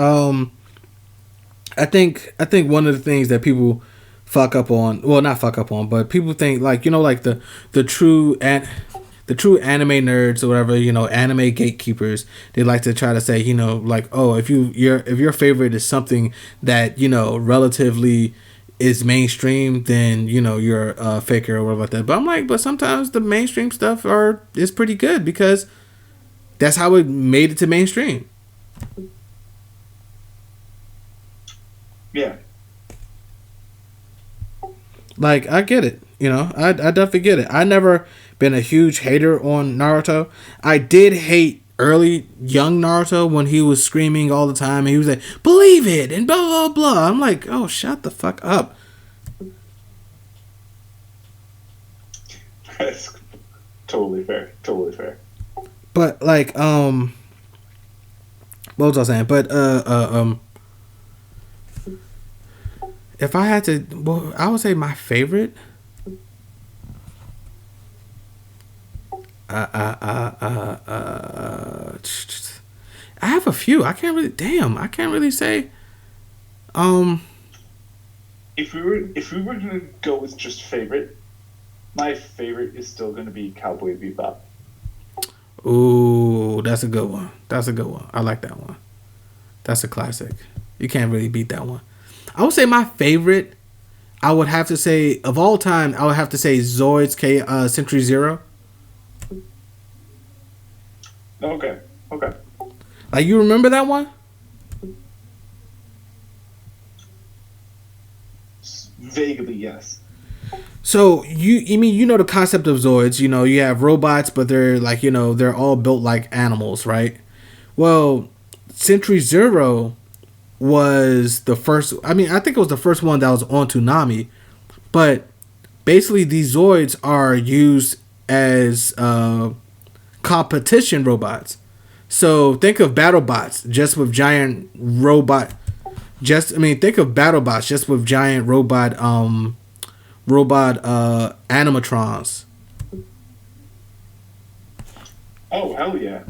I think one of the things that people fuck up on, well, not fuck up on, but people think like the true anime nerds or whatever, anime gatekeepers, they like to try to say, like, oh, if your favorite is something that relatively is mainstream, then you're a faker or whatever like that. But I'm like, but sometimes the mainstream stuff is pretty good because that's how it made it to mainstream. Yeah. Like, I get it. I definitely get it. I never been a huge hater on Naruto. I did hate early young Naruto when he was screaming all the time and he was like, believe it and blah blah blah. I'm like, oh, shut the fuck up. That's totally fair. Totally fair. But like, what was I saying? But if I had to, well, I would say my favorite. I have a few. I can't really say. If we were gonna go with just favorite, my favorite is still gonna be Cowboy Bebop. Ooh, that's a good one. I like that one. That's a classic. You can't really beat that one. I would say my favorite, I would have to say, of all time, I would have to say Zoid's Century Zero. Okay. Like, you remember that one? Vaguely, yes. So you know the concept of Zoids. You have robots, but they're like they're all built like animals, right? Well, Century Zero was the first. I think it was the first one that was on Toonami, but basically these Zoids are used as competition robots. So think of BattleBots just with giant robot. Think of BattleBots just with giant robot animatrons. Oh, hell yeah.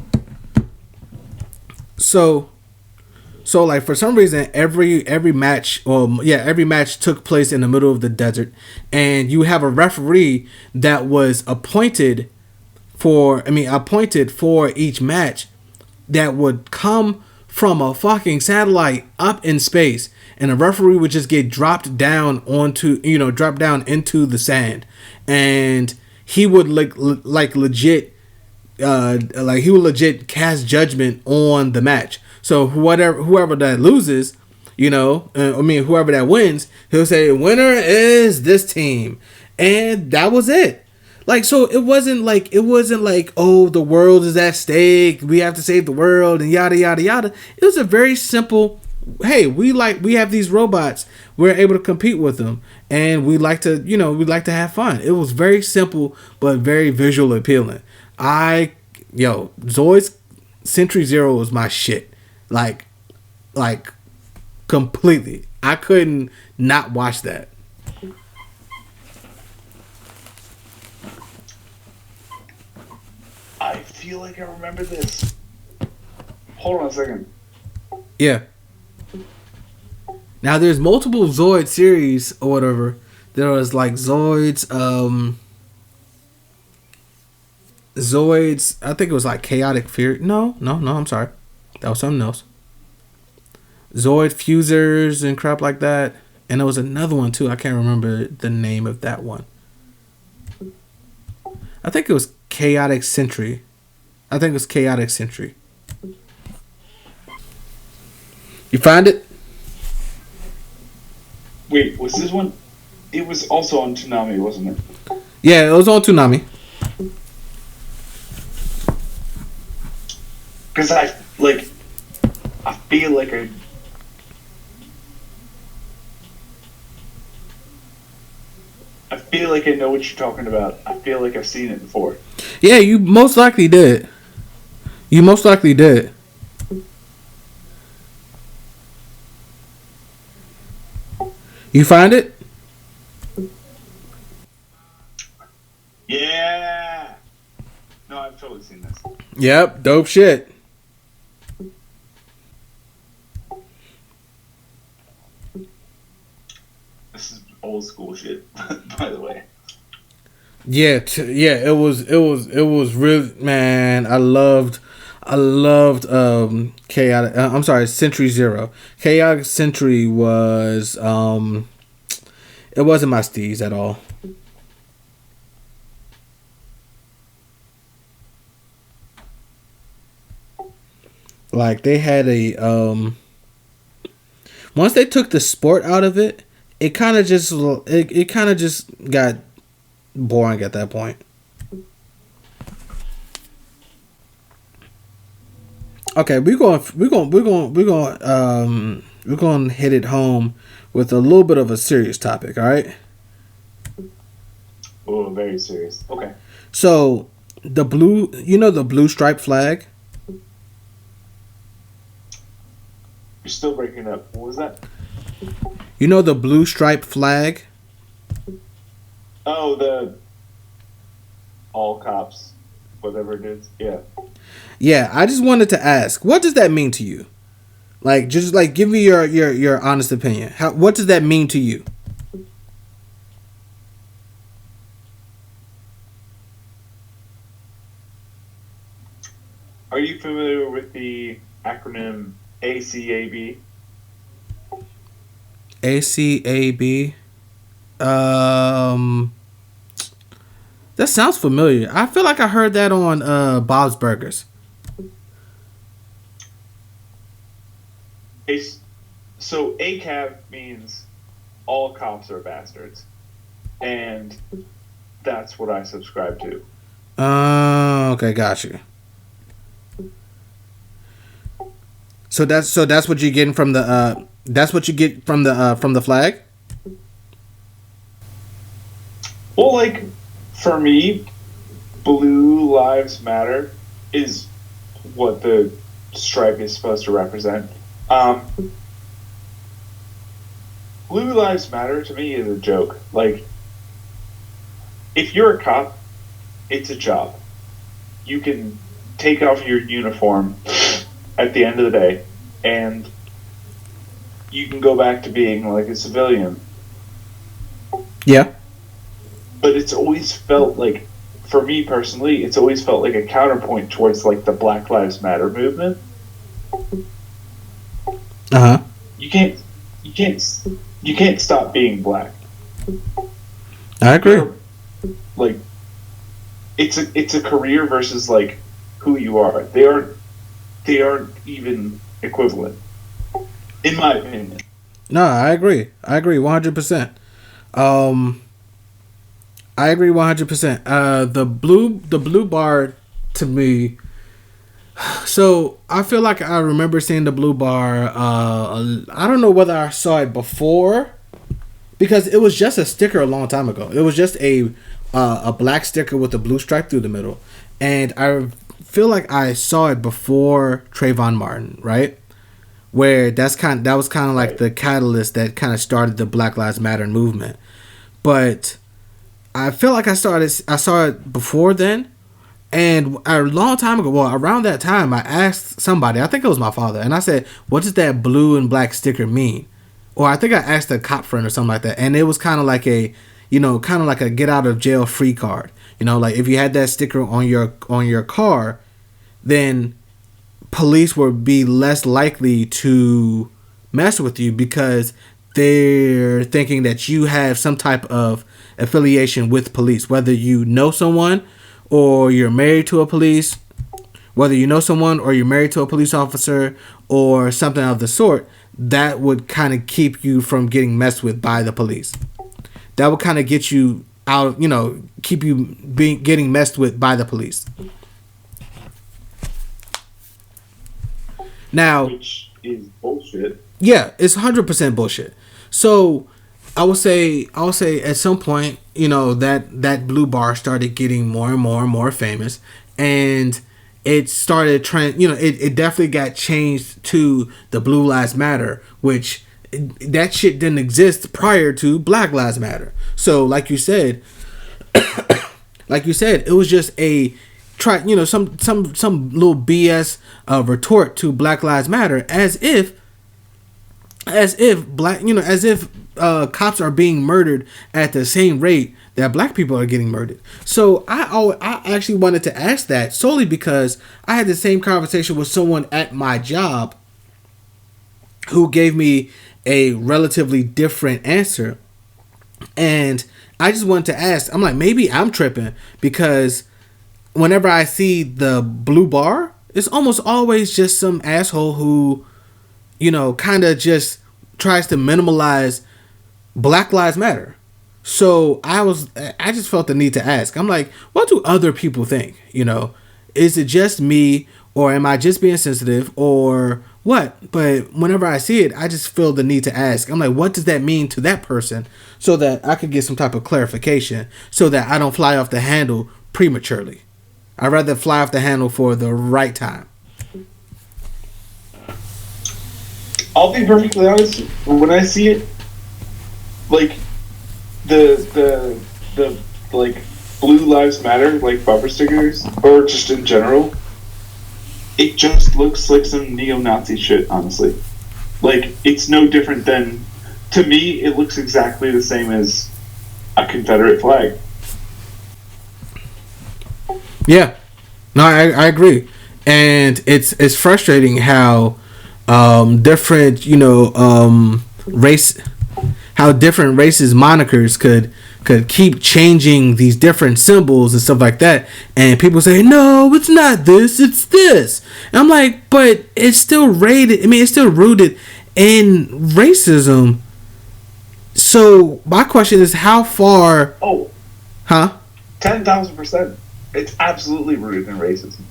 So like for some reason every match took place in the middle of the desert, and you have a referee that was appointed for each match that would come from a fucking satellite up in space, and a referee would just get dropped down into the sand, and he would legit cast judgment on the match. So whoever that loses, whoever that wins, he'll say winner is this team, and that was it. Like, so it wasn't like oh, the world is at stake, we have to save the world and yada yada yada. It was a very simple, hey, we have these robots, we're able to compete with them, and we like to have fun. It was very simple but very visually appealing. Zoid's Century Zero was my shit. Like completely. I couldn't not watch that. I feel like I remember this. Hold on a second. Yeah. Now there's multiple Zoid series or whatever. There was like Zoids, I think it was like Chaotic Fury. No, I'm sorry. That was something else. Zoid Fusers and crap like that. And there was another one too. I can't remember the name of that one. I think it was Chaotic Century. I think it's Chaotic Century. You find it? Wait, was this one? It was also on Toonami, wasn't it? Yeah, it was on Toonami. Because I feel like I know what you're talking about. I feel like I've seen it before. Yeah, you most likely did. You find it? Yeah. No, I've totally seen this. Yep, dope shit. This is old school shit, by the way. Yeah, it was real, man. I loved Chaotic. I'm sorry, Century Zero. Chaotic Century was it wasn't my steez at all. Like they had a once they took the sport out of it, it kind of just got boring at that point. Okay, we're going to hit it home with a little bit of a serious topic, all right? Oh, very serious. Okay. So, the blue stripe flag? You're still breaking up. What was that? You know the blue stripe flag? Oh, the all cops, whatever it is. Yeah. Yeah, I just wanted to ask, what does that mean to you? Like, just like give me your honest opinion. What does that mean to you? Are you familiar with the acronym ACAB? ACAB. That sounds familiar. I feel like I heard that on Bob's Burgers. So ACAB means all cops are bastards, and that's what I subscribe to. Okay, got you. So that's what you're getting from the that's what you get from the flag? Well, like for me, Blue Lives Matter is what the stripe is supposed to represent. Blue Lives Matter to me is a joke. Like, if you're a cop, it's a job. You can take off your uniform at the end of the day, and you can go back to being like a civilian. Yeah. But it's always felt like, for me personally, it's always felt like a counterpoint towards like the Black Lives Matter movement. Uh-huh. You can't stop being black. I agree. Like, it's a career versus like who you are. They aren't even equivalent, in my opinion. No, I agree 100%. I agree 100%. The blue bar to me. So I feel like I remember seeing the blue bar. I don't know whether I saw it before, because it was just a sticker a long time ago. It was just a black sticker with a blue stripe through the middle, and I feel like I saw it before Trayvon Martin, right? Where that was kind of like the catalyst that kind of started the Black Lives Matter movement. But I feel like I saw it before then. And a long time ago, well, around that time, I asked somebody, I think it was my father, and I said, what does that blue and black sticker mean? Or I think I asked a cop friend or something like that. And it was kind of like a get out of jail free card. You know, like if you had that sticker on your car, then police would be less likely to mess with you because they're thinking that you have some type of affiliation with police, whether you know someone or you're married to a police, whether you know someone or you're married to a police officer or something of the sort, that would kind of keep you from getting messed with by the police. That would kind of get you out, keep you getting messed with by the police. Now, which is bullshit. Yeah, it's 100% bullshit. So, I will say at some point, that blue bar started getting more and more and more famous, and it started it definitely got changed to the Blue Lives Matter, which that shit didn't exist prior to Black Lives Matter. So, like you said, it was just a some little BS retort to Black Lives Matter, as if cops are being murdered at the same rate that black people are getting murdered. So I actually wanted to ask that solely because I had the same conversation with someone at my job who gave me a relatively different answer, and I just wanted to ask. I'm like, maybe I'm tripping, because whenever I see the blue bar, it's almost always just some asshole who, kind of just tries to minimalize Black Lives Matter. So I just felt the need to ask. I'm like, what do other people think? Is it just me, or am I just being sensitive, or what? But whenever I see it, I just feel the need to ask. I'm like, what does that mean to that person, so that I could get some type of clarification, so that I don't fly off the handle prematurely. I'd rather fly off the handle for the right time. I'll be perfectly honest. When I see it, like the like Blue Lives Matter, like bumper stickers, or just in general, it just looks like some neo-Nazi shit. Honestly, like it's no different than. To me, it looks exactly the same as a Confederate flag. Yeah, no, I agree, and it's frustrating how different how different races monikers could keep changing these different symbols and stuff like that, and people say, no, it's not this, it's this, and I'm like, but it's still it's still rooted in racism. So my question is, how far? 10,000%. It's absolutely rooted in racism.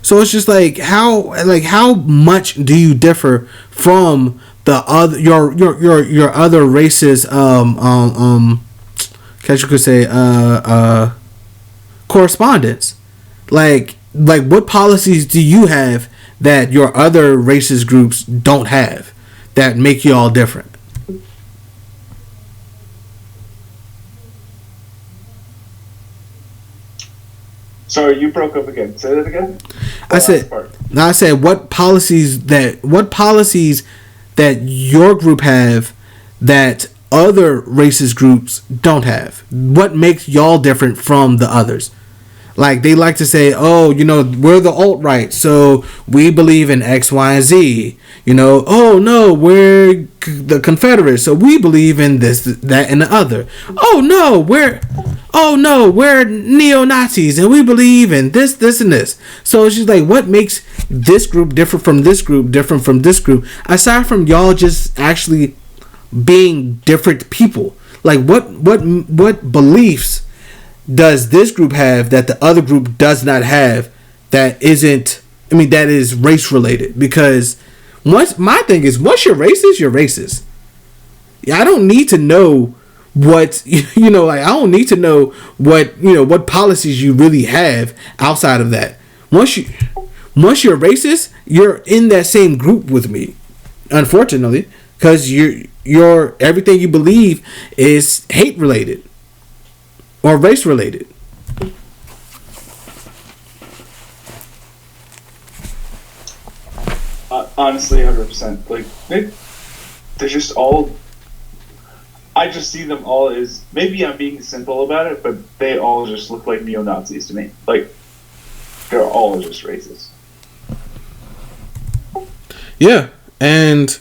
So it's just like how much do you differ from the other your other races you could say correspondence, like what policies do you have that your other racist groups don't have that make you all different? Sorry, you broke up again. Say that again. I said what policies that your group have that other racist groups don't have. What makes y'all different from the others? Like, they like to say, oh, we're the alt-right, so we believe in X, Y, and Z. Oh, no, we're the Confederates, so we believe in this, that, and the other. Oh, no, we're neo-Nazis, and we believe in this, and this. So it's just like, what makes this group different from this group, different from this group, aside from y'all just actually being different people? Like, what beliefs does this group have that the other group does not have, that isn't, that is race related? Because my thing is, once you're racist. Yeah, I don't need to know what, I don't need to know what policies you really have outside of that. Once you're racist, you're in that same group with me, unfortunately, because your everything you believe is hate related or race related. Honestly, 100%. Like, they're just all. I just see them all as, maybe I'm being simple about it, but they all just look like neo-Nazis to me. Like, they're all just racist. Yeah, and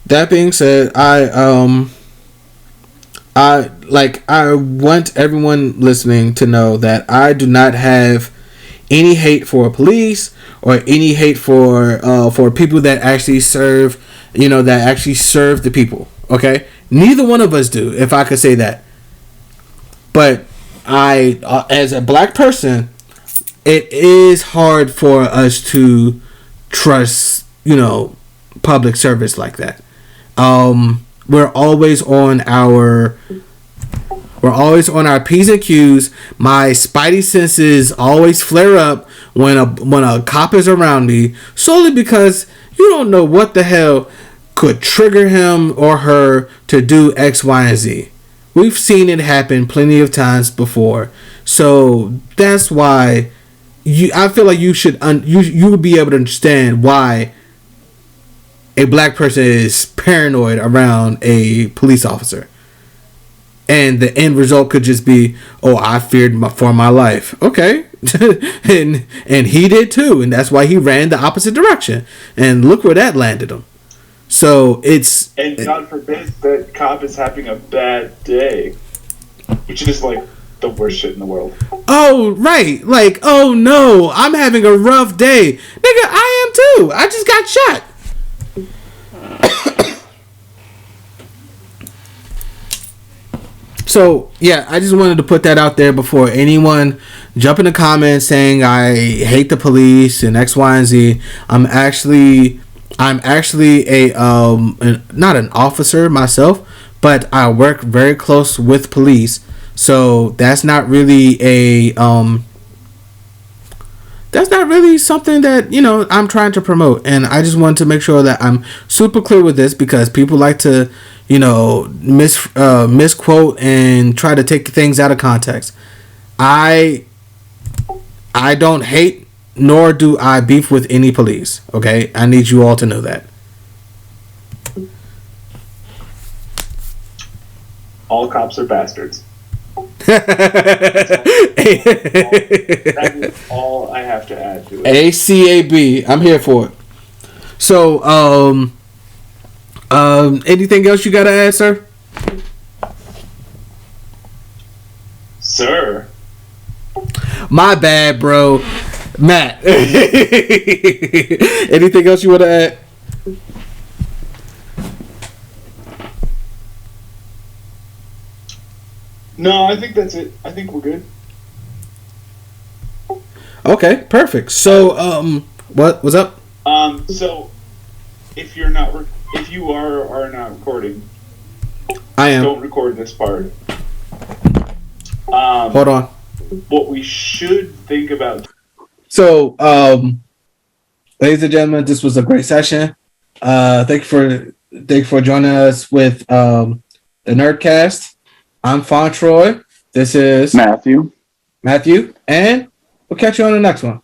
that being said, I I want everyone listening to know that I do not have any hate for police or any hate for people that actually serve, that actually serve the people. Okay, neither one of us do, if I could say that. But I, as a black person, it is hard for us to trust, public service like that. We're always on our P's and Q's. My spidey senses always flare up when a cop is around me, solely because you don't know what the hell could trigger him or her to do X, Y, and Z. We've seen it happen plenty of times before, so that's why I feel like you would be able to understand why a black person is paranoid around a police officer. And the end result could just be, oh, I feared for my life. Okay. and he did too. And that's why he ran the opposite direction. And look where that landed him. So it's... And God forbid that cop is having a bad day. Which is like the worst shit in the world. Oh, right. Like, oh no, I'm having a rough day. Nigga, I am too. I just got shot. So yeah, I just wanted to put that out there before anyone jump in the comments saying I hate the police and X, Y, and Z. I'm actually a not an officer myself, but I work very close with police. So that's not really something that I'm trying to promote, and I just wanted to make sure that I'm super clear with this because people like to misquote and try to take things out of context. I don't hate nor do I beef with any police. Okay, I need you all to know that. All cops are bastards. That is all I have to add to it. ACAB. I'm here for it. So, anything else you gotta add, sir? Sir. My bad, bro. Matt. Anything else you want to add? No, I think that's it. I think we're good. Okay, perfect. So, what's up? So if you are not recording, I am. Don't record this part. Hold on. What we should think about. So, ladies and gentlemen, this was a great session. Thank you for joining us with the Nerdcast. I'm Fauntroy. This is Matthew, and we'll catch you on the next one.